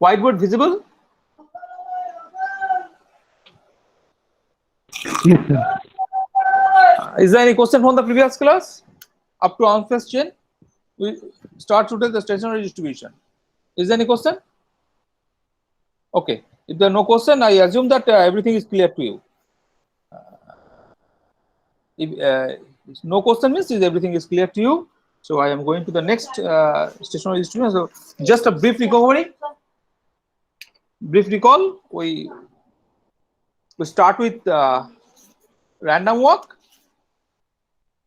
Whiteboard visible? Yes, sir. Is there any question from the previous class? Up to unfaced chain, we start to take the stationary distribution. Is there any question? Okay. If there are no question, I assume that everything is clear to you. If no question means everything is clear to you. So I am going to the next stationary distribution. So just a brief recovery. Brief recall. We start with random walk.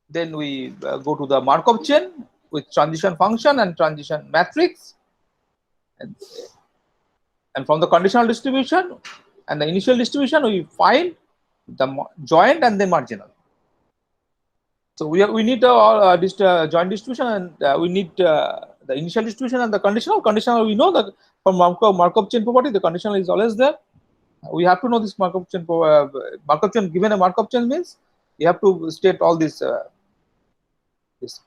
Then we go to the Markov chain with transition function and transition matrix. And from the conditional distribution and the initial distribution, we find the joint and the marginal. So we need joint distribution, and we need the initial distribution and the conditional. Conditional, we know that from Markov chain property, the conditional is always there. We have to know this Markov chain. Markov chain, given a Markov chain means you have to state all this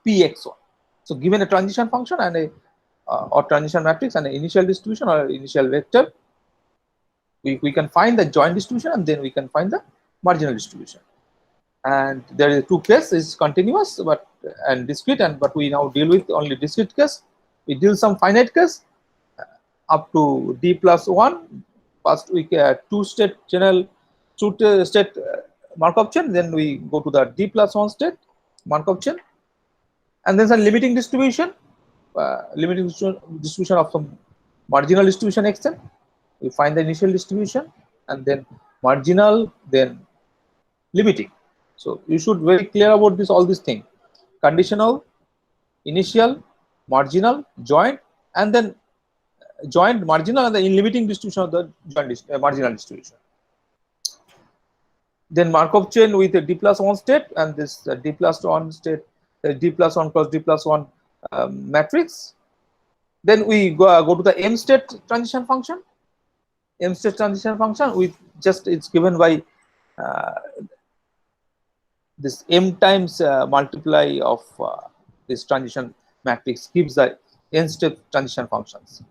px1. So given a transition function and a or transition matrix and an initial distribution or initial vector, we can find the joint distribution and then we can find the marginal distribution. And there is two cases, continuous but and discrete, and but we now deal with only discrete case. We deal some finite case up to d plus 1. First we two state general two state Markov chain, then we go to the d plus 1 state Markov chain, and then some limiting distribution, distribution of some marginal distribution xn. We find the initial distribution and then marginal, then limiting. So you should very clear about this, all these things: conditional, initial, marginal, joint, and then joint, marginal, and the limiting distribution of the joint marginal distribution. Then Markov chain with a d plus 1 state and this d plus 1 state, d plus 1 plus d plus 1 matrix. Then we go to the m state transition function. M state transition function with just it's given by this m times multiply of this transition matrix gives the n step transition functions.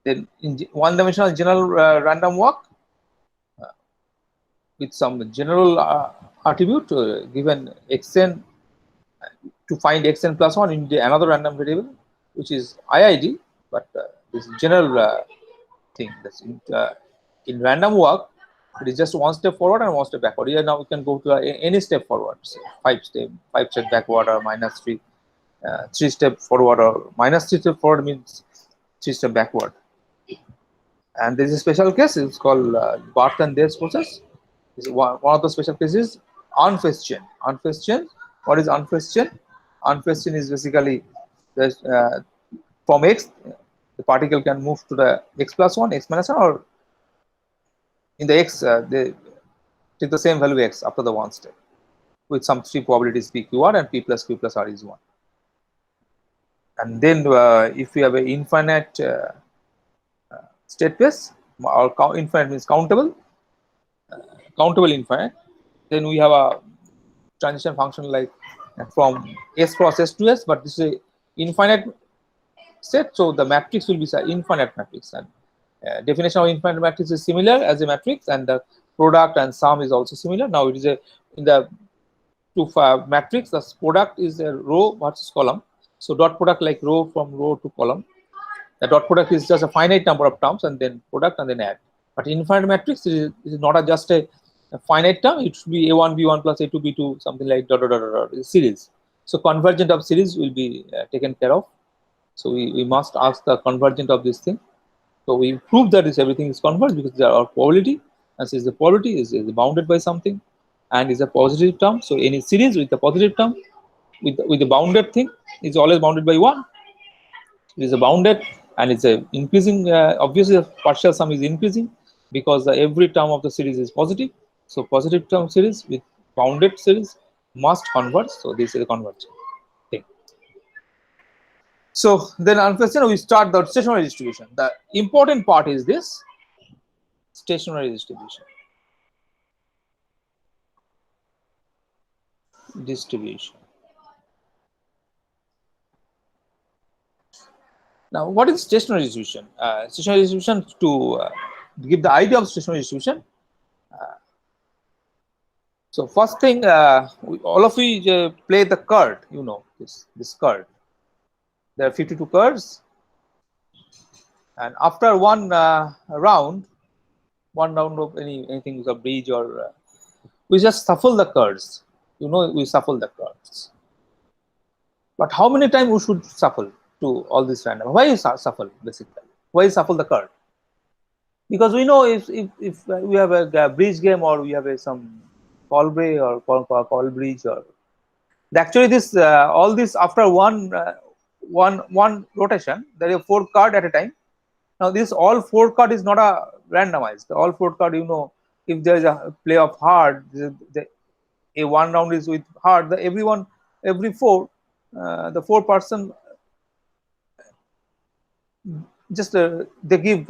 Then in one dimensional general random walk with some general attribute given xn to find xn plus 1 in another random variable which is IID, but this general thing that's in random walk, it is just one step forward and one step backward. Here now we can go to any step forward, say 5 step backward or minus 3, 3 step forward or minus 3 step forward means 3 step backward. And there is a special case, it's called Barth and Dave's process. This is one of the special cases, unfaced chain. Unfaced chain. What is unfaced chain? Unfaced chain is basically from x, the particle can move to the x plus 1, x minus 1, or in the x, they take the same value x after the one step with some 3 probabilities p q r and p plus q plus r is 1. And then if we have an infinite state space, or infinite means countable infinite, then we have a transition function like from s cross s to s, but this is a infinite set, so the matrix will be an infinite matrix, and definition of infinite matrix is similar as a matrix, and the product and sum is also similar. Now it is a in the two matrix, the product is a row versus column. So dot product like row from row to column. The dot product is just a finite number of terms and then product and then add. But infinite matrix is not just a finite term. It should be a1 b1 plus a2 b2 something like dot dot dot dot, dot series. So convergent of series will be taken care of. So we must ask the convergent of this thing. So we prove that everything is converged because there are probability, and since the probability is bounded by something and is a positive term. So any series with a positive term with the bounded thing is always bounded by 1. It is a bounded and it's a increasing. Obviously, the partial sum is increasing because every term of the series is positive. So positive term series with bounded series must converge. So this is a convergent thing. So then unfortunately we start the stationary distribution. The important part is this stationary distribution. Now, what is stationary distribution? Stationary distribution, to give the idea of stationary distribution. So first thing, all of you play the card. You know this card. There are 52 cards, and after one round of anything with a bridge, or we just shuffle the cards. You know, we shuffle the cards. But how many times we should shuffle to all this random? Why is shuffle basically? Why shuffle the card? Because we know if we have a bridge game, or we have some call bridge, or call bridge, or actually this all this after one rotation, there are 4 cards at a time. Now this all 4 card is not a randomized. All 4 card, you know, if there is a play of hard, a one round is with hard. Every 4, the 4 person just they give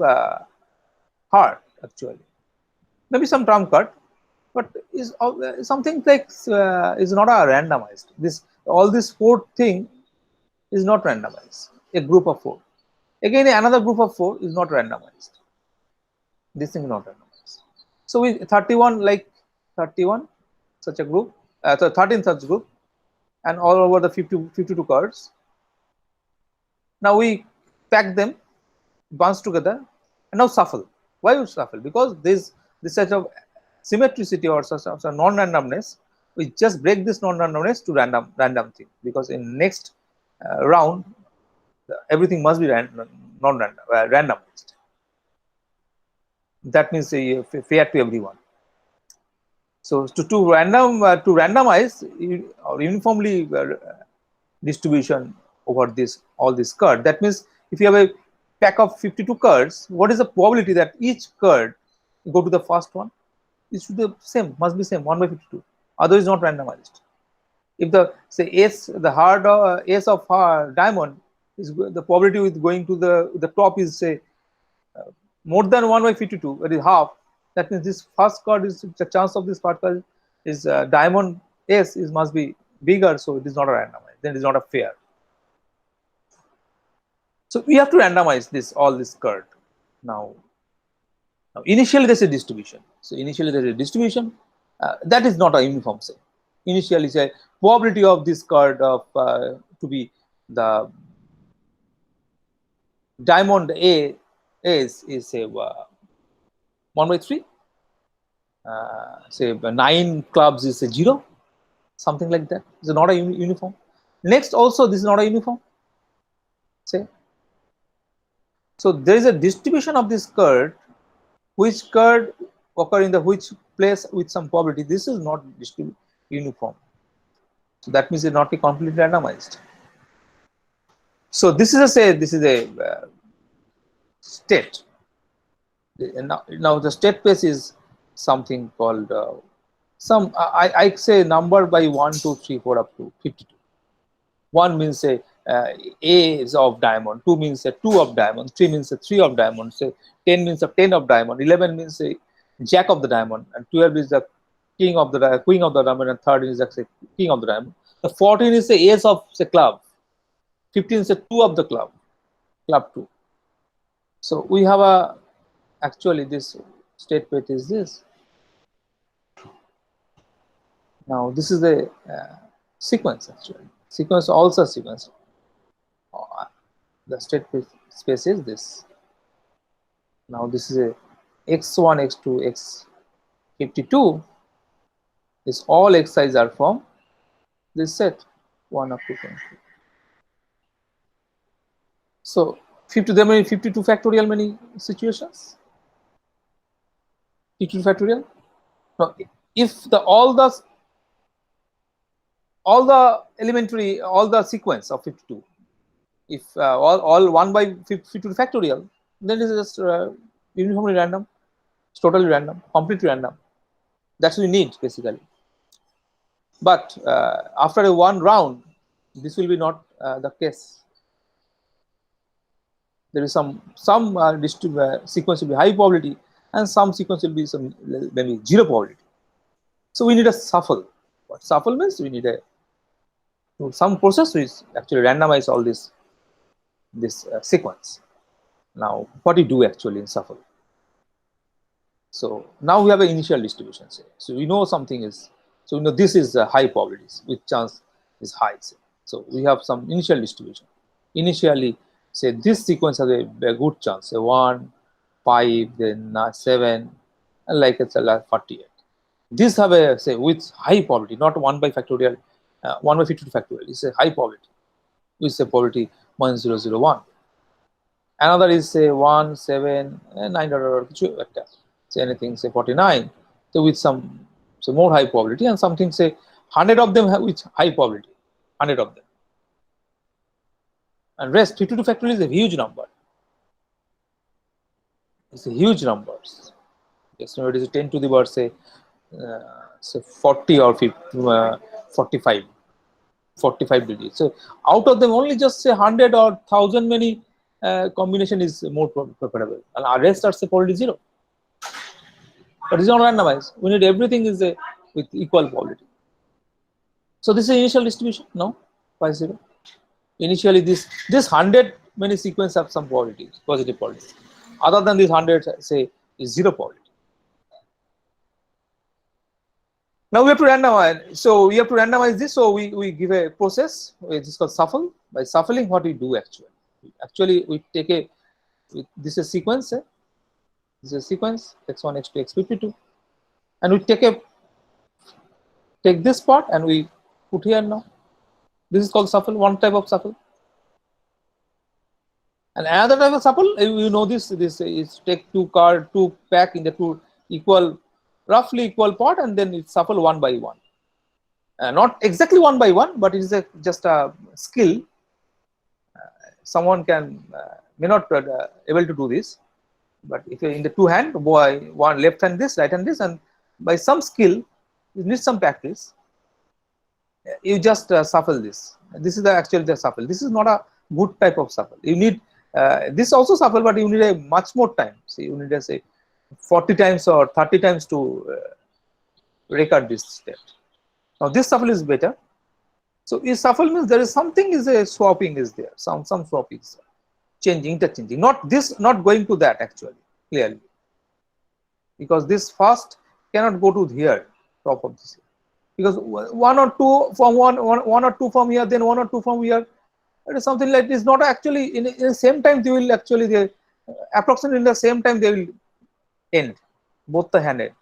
hard actually. Maybe some trump card, but is something like is not a randomized. This all this 4 thing is not randomized. A group of 4. Again, another group of 4 is not randomized. This thing is not randomized. So we 31, like 31 such a group, so 13 such group, and all over the 52 cards. Now we pack them, bunch together, and now shuffle. Why we shuffle? Because this such of symmetricity, or such of non-randomness, we just break this non-randomness to random thing, because in next round everything must be non-random, randomized. That means fair to everyone. So to randomize or uniformly distribution over all these cards. That means if you have a pack of 52 cards, what is the probability that each card go to the first one? It should be same, must be same, 1 by 52. Otherwise, not randomized. If the say ace, the hard ace of diamond is the probability with going to the top is say more than 1 by 52, it is half. That means this first card is the chance of this first card is diamond ace is must be bigger, so it is not a randomized. Then it is not a fair. So we have to randomize all this card. Now initially there's a distribution. So initially there's a distribution that is not a uniform set. Initially, say probability of this card of to be the diamond A is say 1 by 3. Say 9 clubs is a 0, something like that. It's not a uniform. Next, also this is not a uniform. Say, so there is a distribution of this card. Which card occur in the which place with some probability. This is not uniform. So that means it's not be completely randomized. So this is a state. Now the state space is something called I say number by 1, 2, 3, 4 up to 52. 1 means say A is of diamond, 2 means a 2 of diamond, 3 means a 3 of diamond, say 10 means a 10 of diamond, 11 means a jack of the diamond, and 12 is the king of the queen of the diamond, and 13 is the king of the diamond. The 14 is the ace of the club, 15 is the 2 of the club 2. So we have a actually this state plate is this. Now this is the sequence actually. Sequence also sequence. The state space is this. Now this is a x1, x2, x52 is all xi's are from this set 1 up to 10. So 50, there may be 52 factorial many situations. 52 factorial. Now if all the elementary, all the sequence of 52, if all 1 by 52 factorial, then it is just uniformly random, it's totally random, completely random. That's what we need basically. But after a one round, this will be not the case. There is some sequence will be high probability, and some sequence will be some maybe 0 probability. So we need a shuffle. What shuffle means? We need some process which actually randomize all this this sequence. Now, what do you do actually in shuffle? So now we have an initial distribution. Say. So we know something is, so we know this is high probabilities, with chance is high. Say. So we have some initial distribution. Initially, say this sequence has a good chance, say 1, 5, then 7, and like it's a 48. These have a, say, with high probability, not 1 by factorial, 1 by 52 factorial. It's a high probability, with say probability 0.001. Another is say 1, 7, and 9 or say anything say 49. So with some more high probability, and something say 100 of them have with high probability, 100 of them, and rest 52 factorial is a huge number. It's a huge numbers. Yes, no, it is 10 to the power say 40 or 50, 45 digits. So out of them, only just say 100 or 1000 many combination is more preferable, and our rest are say probability 0. But it's not randomized. We need everything is a with equal probability. So this is initial distribution. No, why 0? Initially, this 100 many sequence have some probability, positive probability. Other than this 100, say is 0 probability. Now we have to randomize. So we have to randomize this. So we give a process which is called shuffle. By shuffling, what we do actually? Actually, we take a this is a sequence. This is a sequence x1, x2, x52, and we take this part and we put here now. This is called shuffle. One type of shuffle. And another type of shuffle, you know this is take two pack in the two equal, roughly equal part, and then it's shuffle one by one. Not exactly one by one, but it is just a skill. Someone can may not able to do this, but if you're in the two hand, one left hand this, right hand this, and by some skill, you need some practice. You just shuffle this. This is the shuffle. This is not a good type of shuffle. You need this also shuffle, but you need a much more time. So you need to say 40 times or 30 times to record this step. Now this shuffle is better. So is shuffle means there is something is a swapping is there. Some swapping is changing, interchanging. Not this, not going to that actually clearly, because this first cannot go to here top of this. Because one or two from one or two from here, then one or two from here. It is something like this. Not actually in the same time they will actually approximately in the same time they will end both the handed.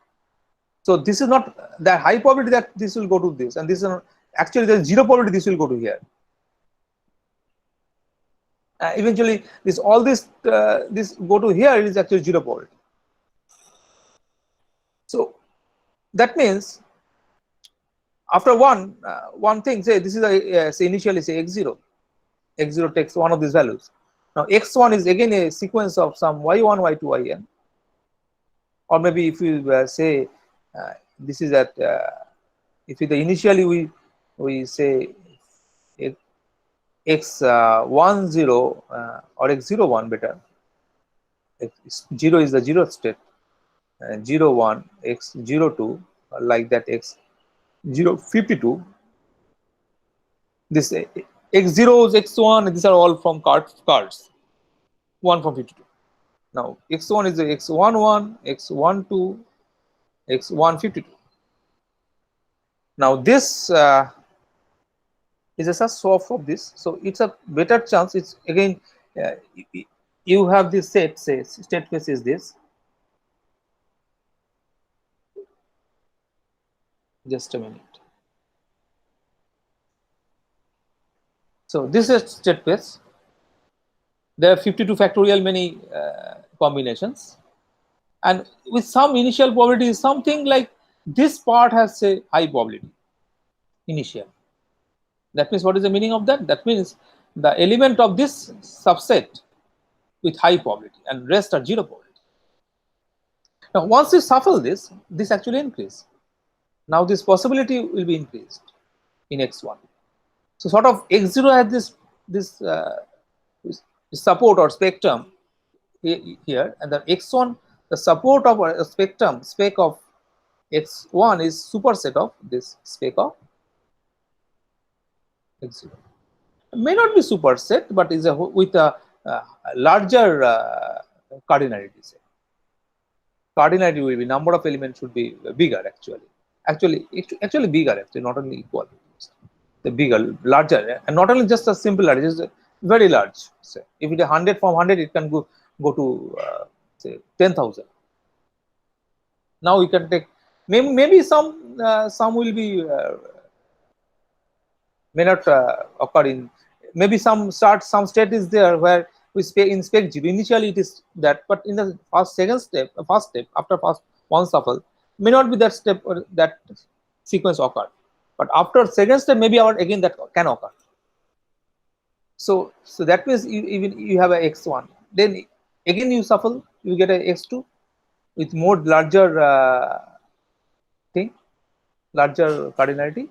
So this is not that high probability that this will go to this, and this is not, actually there is 0 probability this will go to here. Eventually this all this go to here, it is actually 0 probability. So that means after one thing, say this is say initially say x0 takes one of these values. Now x1 is again a sequence of some y1, y2, yn, or maybe if you say this is at if initially we say x10 or x01 better. X0 is the 0th state, 01, x02, like that, x052. This x0s, x1, these are all from cards. 1 from 52. Now x1 is the x11, x12, x152. Now this is a swap of this, so it's a better chance. It's again you have this set, say state space is this. Just a minute. So this is state space. There are 52 factorial many combinations, and with some initial probability, something like this part has a high probability initial. That means what is the meaning of that? That means the element of this subset with high probability and rest are 0 probability. Now once you shuffle this actually increase. Now this possibility will be increased in x1. So sort of x0 has this support or spectrum here, and the x1, the support of a spectrum spec of x1 is superset of this spec of x0. May not be superset, but is with a larger cardinality. Say. Cardinality will be number of elements should be bigger actually. Actually bigger actually, not only equal. The bigger, larger, and not only just a simple large, it's very large. Say, if it is 100 from 100, it can go to say 10,000. Now we can take maybe some will be may not occur in maybe some state is there where we inspect zero. Initially it is that, but in the first step after first one shuffle may not be that step or that sequence occur. But after second step, maybe again that can occur. So that means even you have a x1, then again you shuffle, you get a x2 with more larger larger cardinality,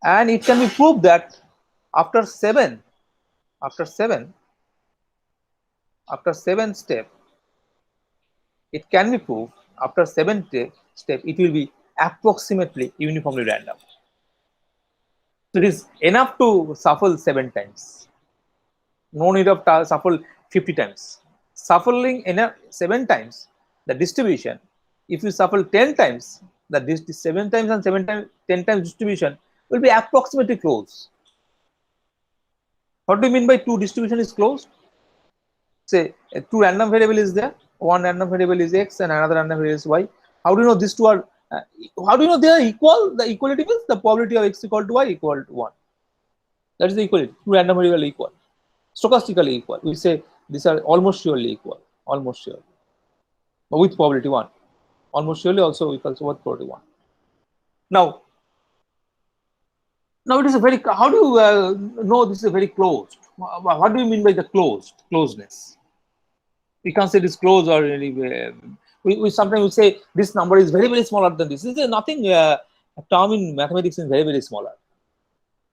and it can be proved that after seven step, it can be proved after seven step it will be approximately uniformly random. So it is enough to shuffle 7 times. No need of shuffle 50 times. Shuffling 7 times, the distribution, if you shuffle 10 times, the 7 times and 7 times, 10 times distribution will be approximately close. What do you mean by two distribution is closed? Say two random variable is there, one random variable is x and another random variable is y. How do you know these two are, how do you know they are equal? The equality means the probability of x equal to y equal to 1. That is the equality, two random variable equal. Stochastically equal. We say these are almost surely equal, almost surely, but with probability 1. Almost surely also equals with probability 1. Now it is a very, how do you know this is a very closed? What do you mean by the closeness? We can't say this close or we sometimes we say this number is very smaller than this. This is nothing. A term in mathematics is very smaller.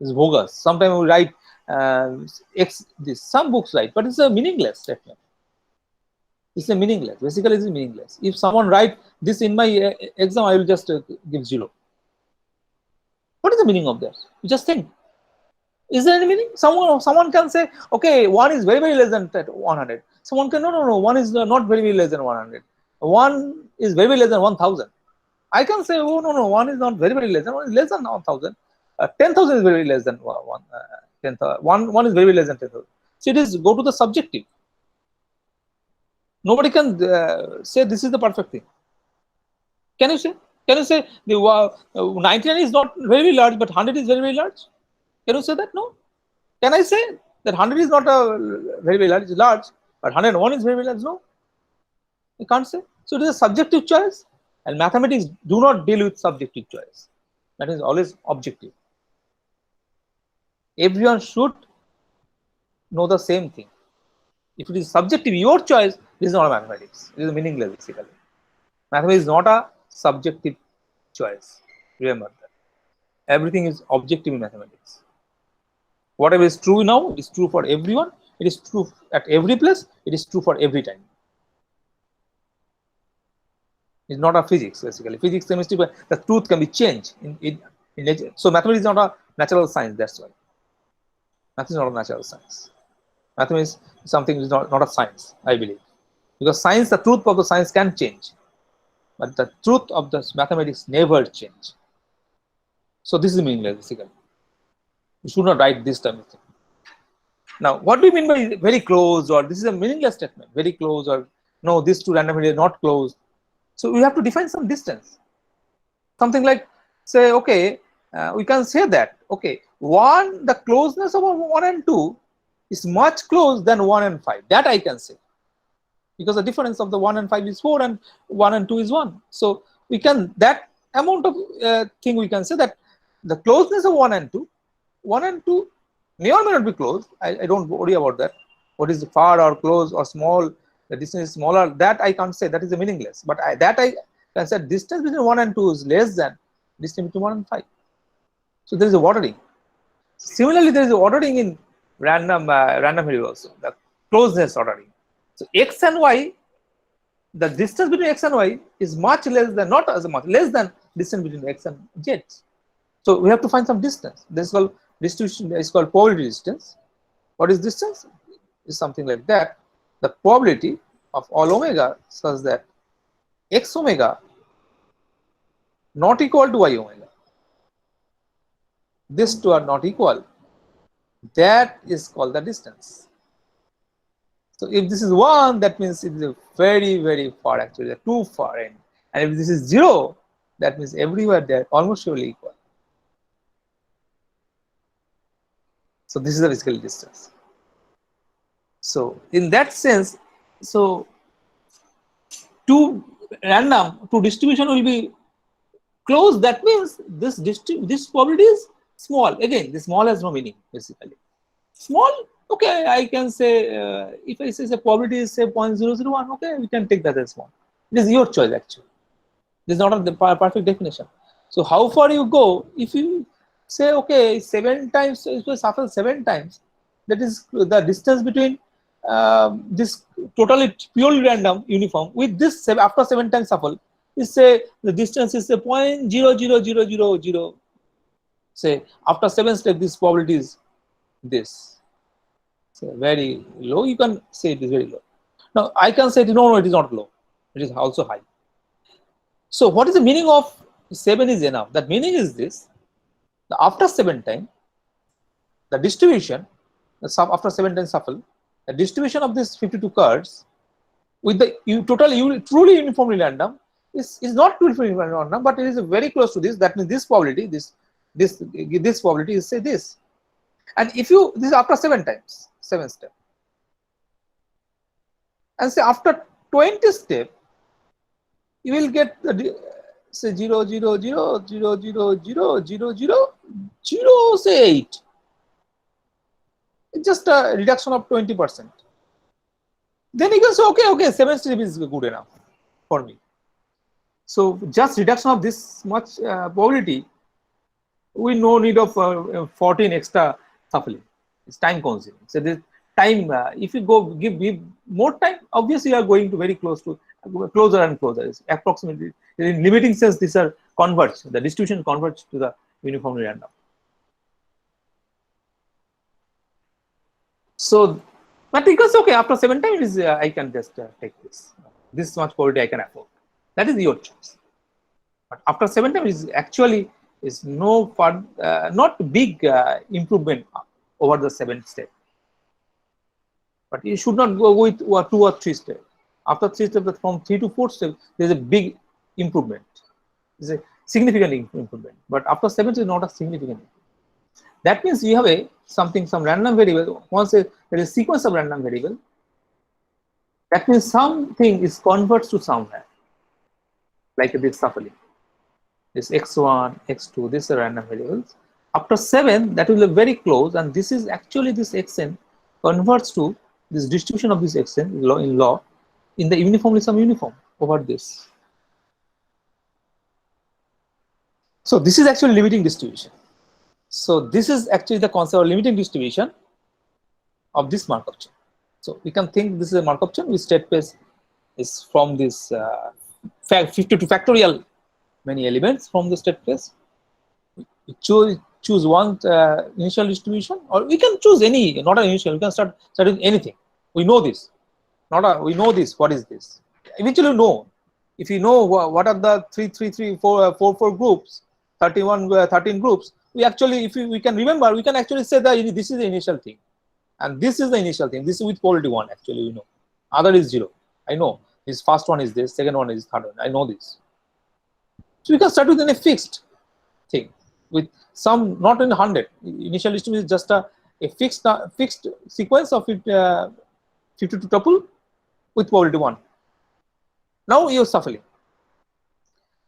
It's bogus. Sometimes we write x this. Some books write, but it's a meaningless statement. It's a meaningless. Basically, it's meaningless. If someone write this in my exam, I will just give 0. What is the meaning of that? You just think. Is there any meaning? Someone can say, okay, 1 is very less than 100. Someone can no, 1 is not very less than 100. 1 is very less than 1000. I can say, oh no, 1 is not very less than 1 is less than 1000. 10,000 is very less than 1. 10,000. 1 is very less than 10,000. So it is go to the subjective. Nobody can say this is the perfect thing. Can you say? Can you say the 99 is not very large, but 100 is very large? Can you say that? No. Can I say that 100 is not a very large, but 101 is very large? No. You can't say. So it is a subjective choice, and mathematics do not deal with subjective choice. That is always objective. Everyone should know the same thing. If it is subjective, your choice, this is not a mathematics. It is meaningless basically. Mathematics is not a subjective choice. Remember that. Everything is objective in mathematics. Whatever is true now is true for everyone. It is true at every place. It is true for every time. It's not a physics basically. Physics, chemistry, but the truth can be changed in nature. So mathematics is not a natural science. That's why. Mathematics is not a natural science. Mathematics is something is not a science, I believe. Because science, the truth of the science can change, but the truth of the mathematics never change. So this is meaningless basically. You should not write this term. Now, what do you mean by very close, or this is a meaningless statement? Very close, or no, these two random variables are not close. So we have to define some distance. Something like, say, okay, we can say that, okay, the closeness of 1 and 2 is much close than 1 and 5. That I can say. Because the difference of the 1 and 5 is 4 and 1 and 2 is 1. So we can, that amount of thing we can say that the closeness of 1 and 2 may or may not be close. I don't worry about that. What is far or close or small, the distance is smaller, that I can't say, that is meaningless. But I can say distance between 1 and 2 is less than distance between 1 and 5. So there is a ordering. Similarly, there is a ordering in random variable also, the closeness ordering. So x and y, the distance between x and y is much less than, not as much, less than distance between x and z. So we have to find some distance. This is called distribution, is called probability distance. What is distance? is something like that, the probability of all omega such that x omega not equal to y omega, these two are not equal, that is called the distance. So if this is 1, that means it is a very far, actually too far end, and if this is 0, that means everywhere they are almost surely equal. So this is the physical distance. So in that sense, so two distribution will be close. That means this probability is small. Again, the small has no meaning basically. Small, okay, I can say if I say the probability is say 0.001, okay, we can take that as small. It is your choice actually. This is not the perfect definition. So how far you go, if you say okay 7 times, if you shuffle 7 times, that is the distance between this totally purely random uniform with this after 7 times shuffle is say the distance is say 0.00000. Say after 7 steps this probability is this. So very low, you can say it is very low. Now I can say no, it is not low, it is also high. So what is the meaning of 7 is enough? That meaning is this: after 7 times, the distribution, after 7 times shuffle, the distribution of these 52 cards with the truly uniformly random is not truly random, but it is very close to this. That means this probability, this probability is say this. And if you this is after 7 times, 7 step, and say after 20 step, you will get the say 0.000000000 say 8. It's just a reduction of 20%. Then you can say okay 7 step is good enough for me. So just reduction of this much probability, we no need of 14 extra shuffling. It's time consuming. So this time, if you go give more time, obviously you are going to very closer and closer. It's approximately in limiting sense, these are converged. The distribution converges to the uniformly random. So, but because okay, after 7 times, I can just take this much probability I can afford. That is your choice. But after 7 times, is actually is no fun, not big improvement over the 7th step. But you should not go with 2 or 3 steps. After 3 steps, from 3 to 4 steps, there is a big improvement. It's a significant improvement. But after 7 is not a significant improvement. That means you have some random variable. Once there is a sequence of random variable, that means something is converts to somewhere, like this shuffling. This x1, x2, these are random variables. After 7, that will be very close, and this is actually this xn converts to this distribution of this xn in the uniformly some uniform over this. So this is actually limiting distribution. So this is actually the concept of limiting distribution of this Markov chain. So we can think this is a Markov chain with state space is from this 52 factorial many elements from the state space. We choose one initial distribution, or we can choose any, not an initial. We can start with anything. We know this. We know this. What is this? Eventually, know. If you know what are the 3, 3, 3, 4, 4, 4 groups, 13 groups, we actually, if we can remember, we can actually say that this is the initial thing, and this is the initial thing. This is with probability 1. Actually, we know. Other is 0. I know. This first one is this. Second one is third one. I know this. So we can start with a fixed thing with some not in 100. Initial distribution is just a fixed sequence of 52 tuple with probability 1. Now you are shuffling.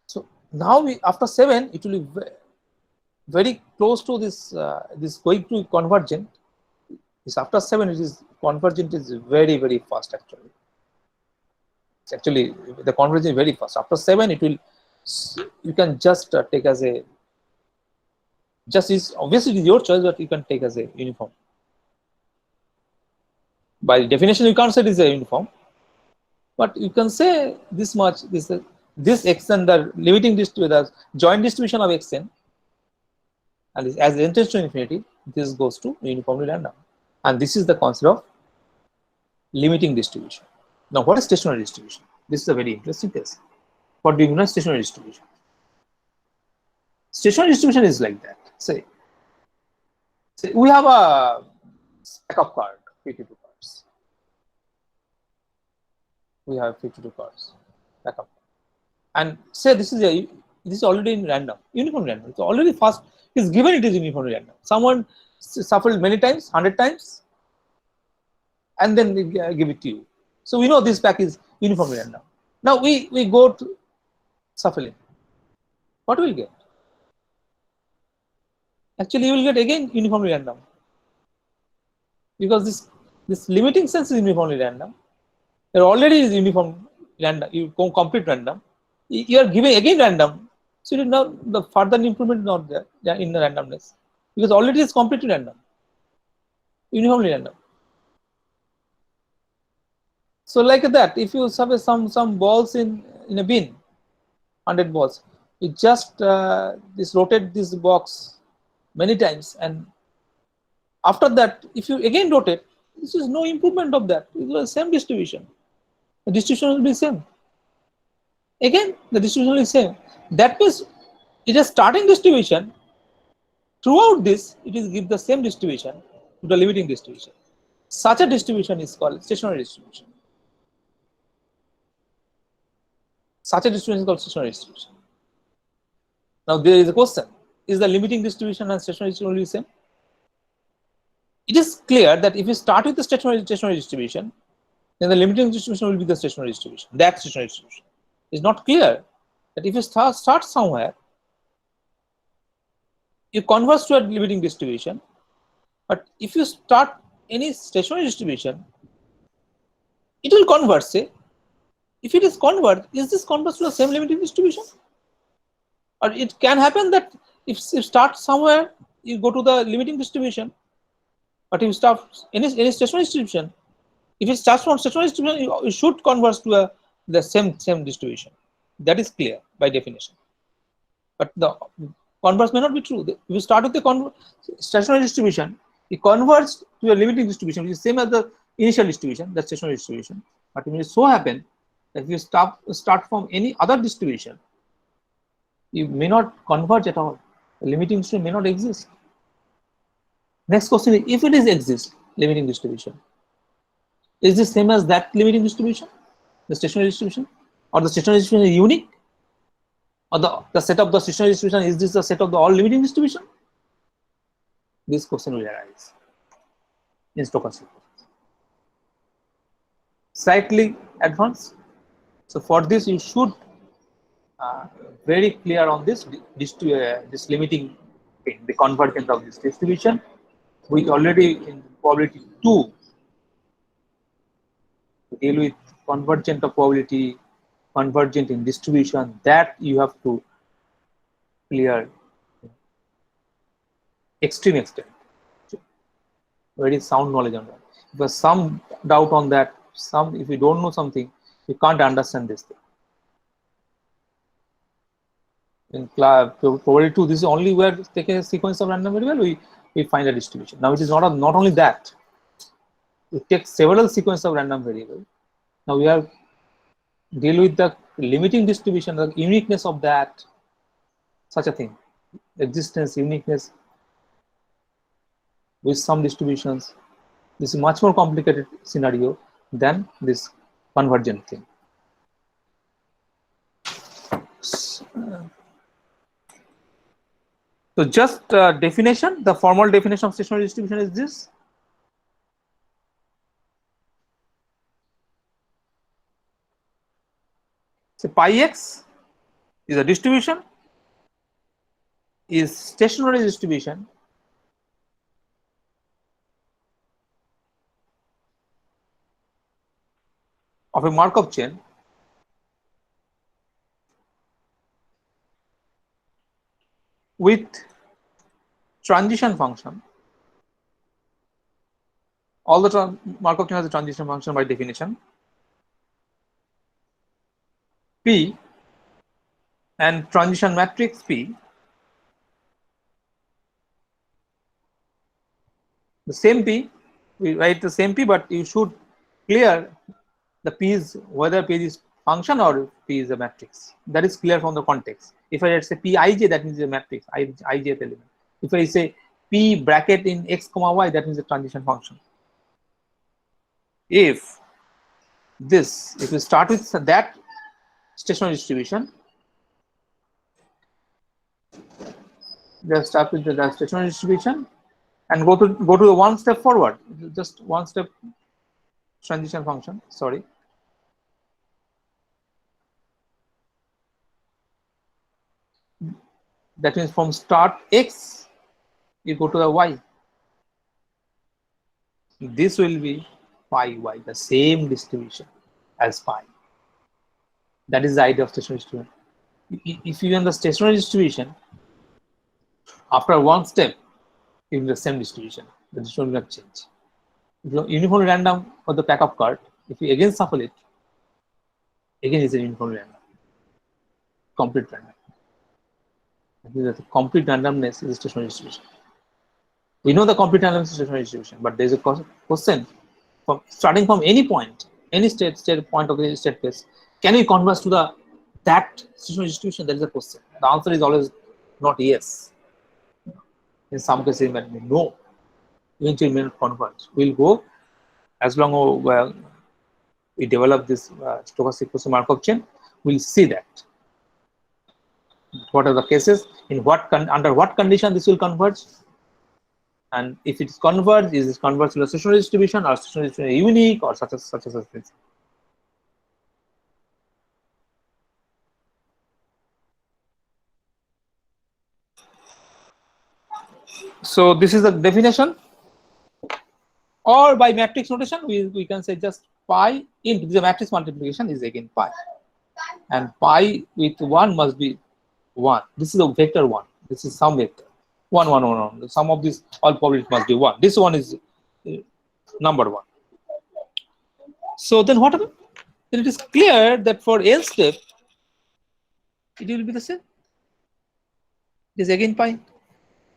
So now after 7, it will be very close to this this going to convergent. This after 7, it is convergent is very fast actually. It's actually the convergence is very fast. After 7, it will, you can just take as a, just is obviously it is your choice, but you can take as a uniform. By definition, you can't say it is a uniform, but you can say this much. This xn, the limiting distribution, the joint distribution of xn, and as it tends to infinity, this goes to uniformly random, and this is the concept of limiting distribution. Now, what is stationary distribution? This is a very interesting case. What do you mean by stationary distribution? Stationary distribution is like that. Say we have a stack of cards, 52 cards. We have 52 cards, stack of, and say this is already in random, uniform random. So already first is given it is uniformly random. Someone shuffled many times, 100 times, and then we give it to you. So we know this pack is uniformly random. Now we go to shuffling. What will get? Actually, you will get again uniformly random, because this limiting sense is uniformly random. There already is uniform random. You go complete random. You are giving again random. So you know the further improvement is not there in the randomness, because already is completely random, uniformly random. So like that, if you have some balls in a bin, 100 balls, you just this rotate this box many times, and after that, if you again rotate, this is no improvement of that. It was the same distribution. The distribution will be same. Again, the distribution is same. That means it is starting distribution. Throughout this, it is give the same distribution to the limiting distribution. Such a distribution is called stationary distribution. Such a distribution is called stationary distribution. Now there is a question: is the limiting distribution and stationary distribution only the same? It is clear that if you start with the stationary distribution, then the limiting distribution will be the stationary distribution. That stationary distribution. It's not clear that if you start somewhere, you converge to a limiting distribution, but if you start any stationary distribution, it will converge. Say, if it is converged, is this converged to the same limiting distribution? Or it can happen that if you start somewhere, you go to the limiting distribution, but if you start any stationary distribution, if it starts from stationary distribution, you should converge to the same distribution. That is clear by definition. But the converse may not be true. If you start with the stationary distribution, it converges to a limiting distribution, which is same as the initial distribution, the stationary distribution. But it may so happen that if you start from any other distribution, you may not converge at all. The limiting distribution may not exist. Next question is, if it is exist, limiting distribution, is this same as that limiting distribution, the stationary distribution, or the stationary distribution is unique? Or the set of the stationary distribution, is this the set of the all limiting distribution? This question will arise in stochastic process. Slightly advanced. So for this, you should very clear on this limiting thing, the convergence of this distribution. We already in probability 2 deal with convergent of probability, convergent in distribution, that you have to clear extreme extent. Very sound knowledge on that. If there's some doubt on that, if you don't know something, you can't understand this thing. In probability 2, this is only where taking a sequence of random variable, we find a distribution. Now it is not only that. We take several sequences of random variable. Now we are deal with the limiting distribution, the uniqueness of that, such a thing, existence, uniqueness with some distributions. This is much more complicated scenario than this convergent thing. So just definition, the formal definition of stationary distribution is this. So pi x is a distribution, is stationary distribution of a Markov chain with transition function. All the Markov chain has a transition function by definition. P and transition matrix P. The same P, we write the same P, but you should clear the P is whether P is function or P is a matrix. That is clear from the context. If I say Pij, that means a matrix, ijth element. If I say P bracket in x comma y, that means a transition function. If we start with that stationary distribution, let's start with the stationary distribution and go to the one step forward, just one step transition function. Sorry. That means from start x, you go to the y. This will be pi y, the same distribution as pi. That is the idea of stationary distribution. If you in the stationary distribution, after one step, you have the same distribution. The distribution will not change. If you uniformly random for the pack of card, if you again shuffle it, again is a uniformly random, complete random. The complete randomness is a stationary distribution. We know the complete randomness is a stationary distribution, but there is a question from starting from any point, any state point of the state space, can we converge to that stationary distribution? That is a question. The answer is always not yes. In some cases, it might be no. Eventually, may not converge. We'll go as long as we develop this stochastic process Markov chain. We'll see that. What are the cases? In under what condition this will converge? And if it is converged, is it converged to a stationary distribution or stationary distribution unique or such as this? So this is the definition, or by matrix notation, we can say just pi into the matrix multiplication is again pi, and pi with 1 must be 1. This is a vector 1. This is some vector 1 1 1 1. Some of these all probably must be 1. This one is number 1. So then what happens? Then it is clear that for n step it will be the same. It is again pi.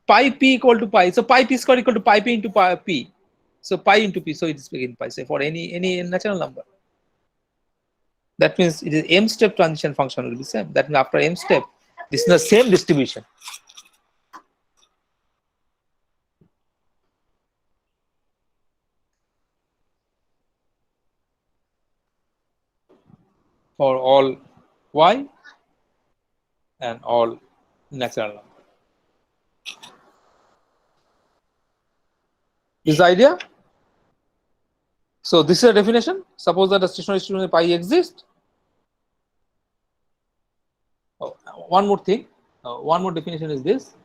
Pi p equal to pi. So pi p square equal to pi p into pi p. So pi into p. So it is again pi. Say for any natural number. That means it is m step transition function will be same. That means after m step, this is the same distribution. For all y and all natural number. This idea. So this is a definition. Suppose that a stationary distribution pi exists. Oh, one more thing. One more definition is this.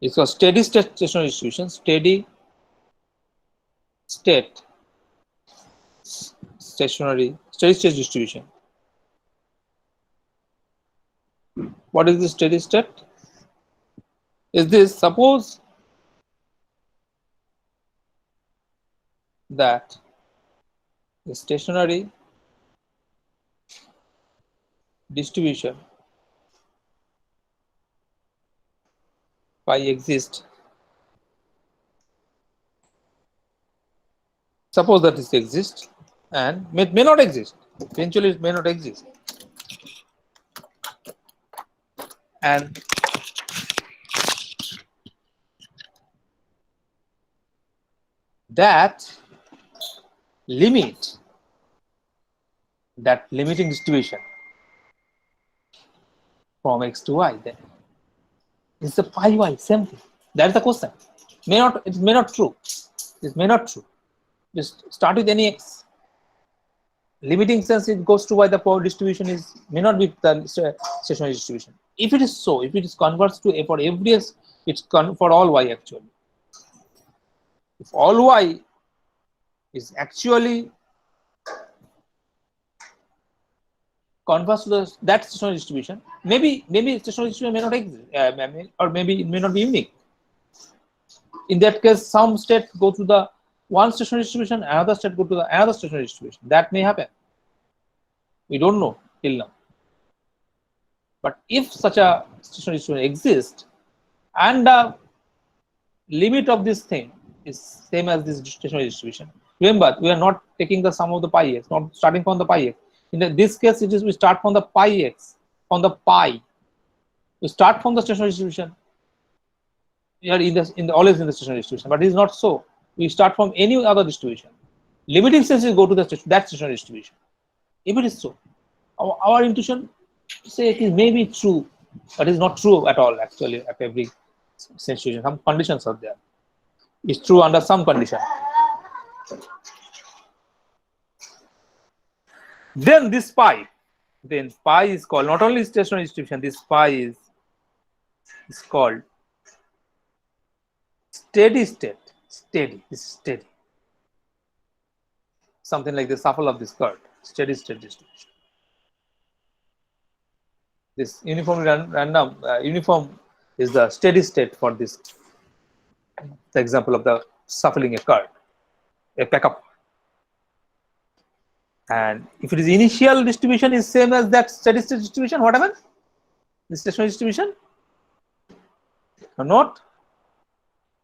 It's a steady state stationary distribution. Steady state steady state distribution. What is the steady state? Is this, suppose that the stationary distribution pi exists. Suppose that this exists and may not exist. Eventually, it may not exist. And that limit, that limiting distribution from x to y, then is the pi y, same thing. That's the question. It may not true. It may not true. Just start with any x. Limiting sense, it goes to y, the power distribution may not be the stationary distribution. If it is so, if it is converts to for every x, it's for all y actually. If all y is actually converts to that stationary distribution, maybe stationary distribution may not exist, or maybe it may not be unique. In that case, some state go to the one stationary distribution, another state go to the another stationary distribution. That may happen. We don't know till now. But if such a stationary distribution exists, and the limit of this thing is same as this stationary distribution. Remember, we are not taking the sum of the pi x, not starting from the pi x. In this case, it is we start from the pi x, from the pi. We start from the stationary distribution. We are always in the stationary distribution, but it is not so. We start from any other distribution. Limiting sense is go to that stationary distribution. If it is so, our intuition say it is maybe true, but it is not true at all. Actually, at every situation, some conditions are there. It's true under some condition. Then this pi, is called not only stationary distribution. This pi is called steady state. Steady. This is steady. Something like the shuffle of this curve. Steady state distribution. This uniform is the steady state for this. The example of the shuffling a card, a backup. And if it is initial distribution is same as that steady state distribution, what happens? The stationary distribution? Not.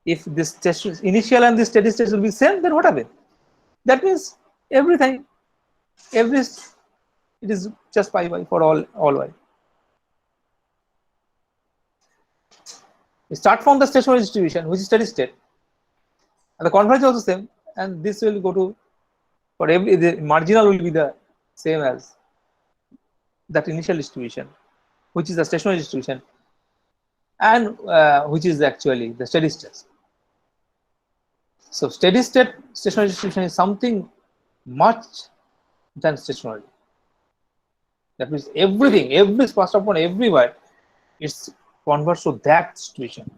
If this initial and this steady state will be same, then what happens? That means everything, it is just pi y for all y. We start from the stationary distribution, which is steady state, and the convergence is also same, and this will go to for every the marginal will be the same as that initial distribution, which is the stationary distribution, and which is actually the steady state. So steady state stationary distribution is something much than stationary. That means everything, every first of all, everywhere, it's converts to that situation.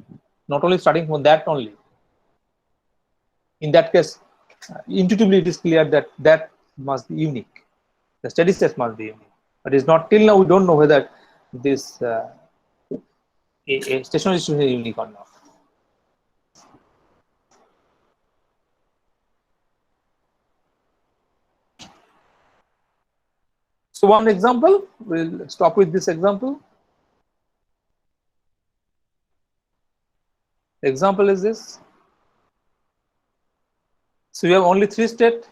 Not only starting from that only. In that case, intuitively it is clear that that must be unique. The steady state must be unique. But it's not till now we don't know whether this a stationary distribution is unique or not. So one example, we'll stop with this example. The example is this. So we have only 3 states.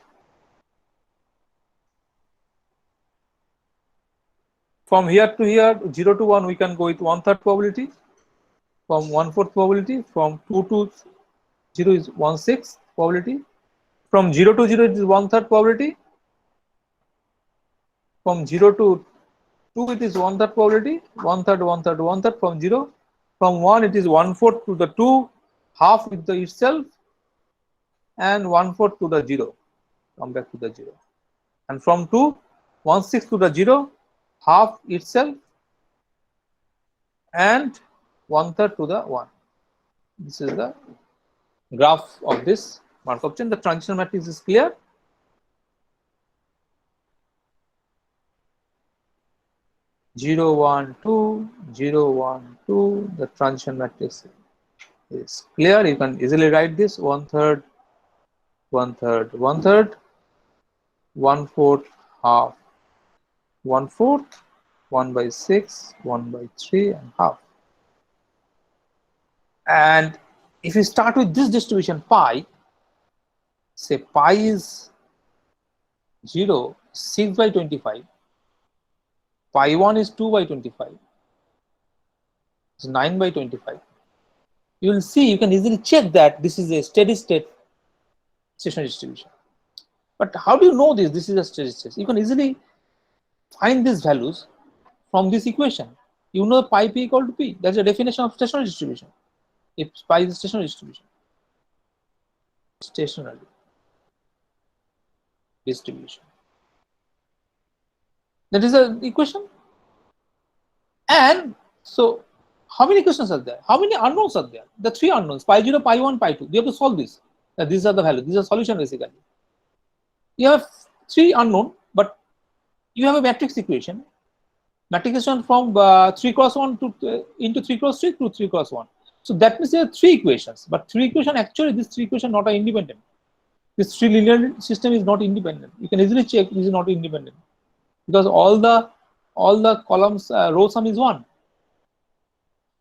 From here to here, 0 to 1, we can go with 1/3 probability. From 1/4 probability. From 2 to 0 is 1/6 probability. From 0 to 0, it is 1/3 probability. From 0 to 2, it is 1/3 probability. 1/3, 1/3, 1/3 from 0. From 1, it is 1/4 to the 2, half with the itself, and 1/4 to the 0. Come back to the 0. And from 2, 1/6 to the 0, half itself, and 1/3 to the 1. This is the graph of this Markov chain. The transition matrix is clear. Zero, 1, 2, 0, 1, 2. The transition matrix is clear. You can easily write this 1/3, 1/3, 1/3, 1/4, half, 1/4, 1/6, 1/3, and half. And if you start with this distribution pi, say pi is 0, 6/25. Pi 1 is 2/25. It's 9/25. You will see, you can easily check that this is a steady state stationary distribution. But how do you know this? This is a steady state. You can easily find these values from this equation. You know pi p equal to p. That's the definition of stationary distribution. If pi is a stationary distribution. Stationary distribution. That is the equation. And so, how many questions are there? How many unknowns are there? The 3 unknowns, pi 0, pi 1, pi 2. You have to solve this. These are the values. These are solution basically. You have 3 unknown, but you have a matrix equation. Matrix equation from 3 cross 1 to into 3 cross 3 to 3 cross 1. So that means there are 3 equations. But 3 equations, actually, these 3 equations not are independent. This 3 linear system is not independent. You can easily check this is not independent, because all the columns row sum is 1.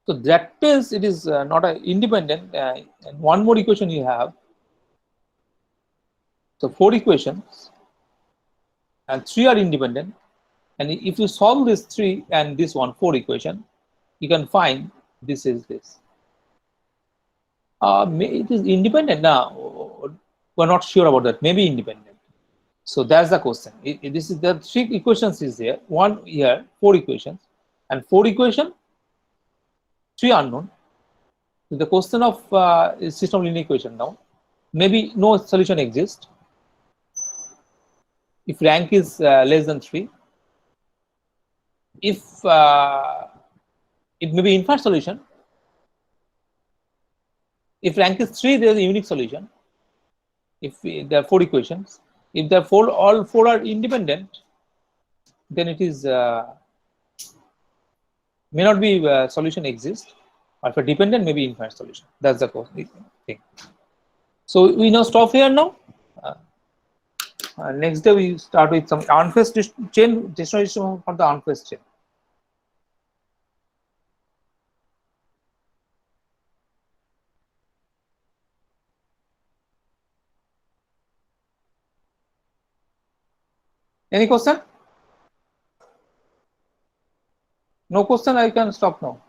So that means it is not a independent. And one more equation you have. So 4 equations and 3 are independent. And if you solve this 3 and this one 4 equation, you can find this is this. It is independent now. We're not sure about that. Maybe independent. So that's the question. This is the 3 equations is there. One here 4 equations and 4 equation 3 unknown. So the question of system linear equation now. Maybe no solution exists. If rank is less than 3, if it may be infinite solution. If rank is 3, there is a unique solution. If there are 4 equations, if there are all 4 are independent, then it is may not be solution exists. Or if a dependent, maybe infinite solution. That's the thing. So we now stop here now. Next day we start with some unfaced chain distribution for the unfaced chain. Any question? No question, I can stop now.